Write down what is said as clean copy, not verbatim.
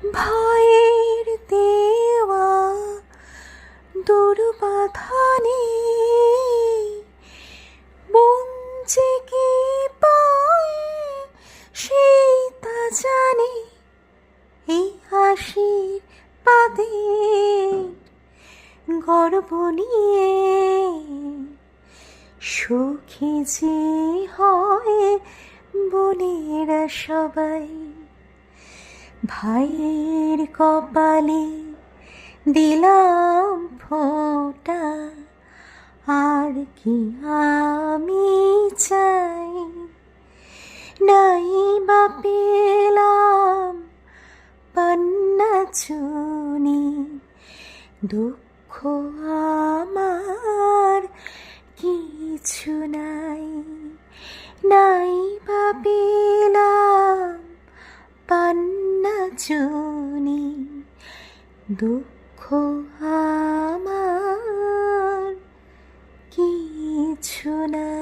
ভয়ের দেওয়া দুর্বাধানে বঞ্চে কি পায় সেই তা জানে। এই হাসির পাদে গর্ব নিয়ে সুখী যে হয় বোনেরা সবাই। ভাইয়ের কপালে দিলাম ফোঁটা, আর কি আমি চাই। নাই বা পেলাম পান্না চুনি, দুঃখ আমার কিছু নাই। নাই বা পেলাম পান্না চুনি, দুঃখ আমার কিছু নাই।